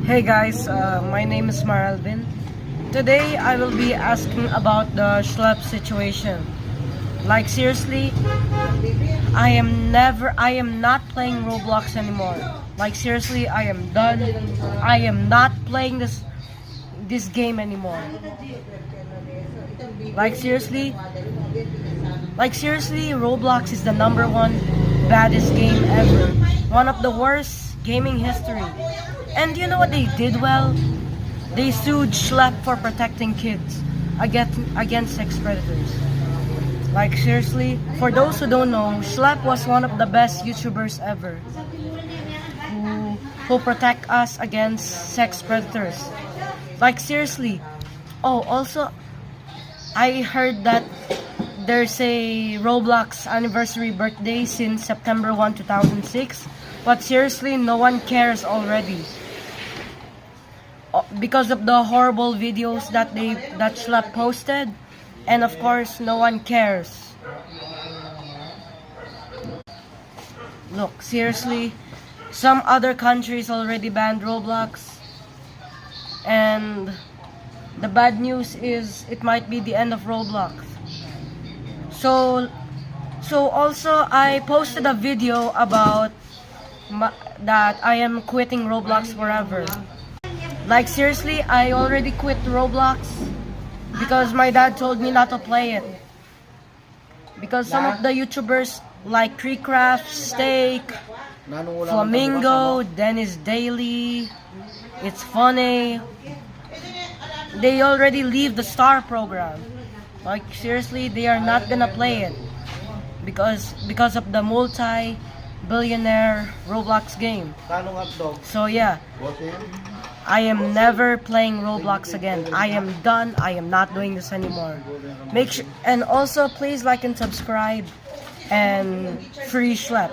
Hey guys, my name is Maralvin. Today I will be asking about the schlep situation. Like seriously, I am not playing Roblox anymore. Like seriously, I am done. I am not playing this game anymore. Like seriously, Roblox is the #1 baddest game ever. One of the worst gaming history. And you know what they did well? They sued Schlep for protecting kids against sex predators. Like seriously, for those who don't know, Schlep was one of the best YouTubers ever who protect us against sex predators. Like seriously. Oh, also, I heard that there's a Roblox anniversary birthday since September 1, 2006. But seriously, no one cares already. Because of the horrible videos that Schlep posted, and of course no one cares. Look, seriously, some other countries already banned Roblox, and the bad news is it might be the end of Roblox. So also I posted a video about that I am quitting Roblox forever. Like seriously, I already quit Roblox because my dad told me not to play it. Because some of the YouTubers like Treecraft, Steak, Flamingo, Dennis Daily, It's Funny, they already leave the Star program. Like seriously, they are not gonna play it because of the multi-billionaire Roblox game. So yeah, I am never playing Roblox again. I am done. I am not doing this anymore. Make sure, and also please like and subscribe, and free Schlep.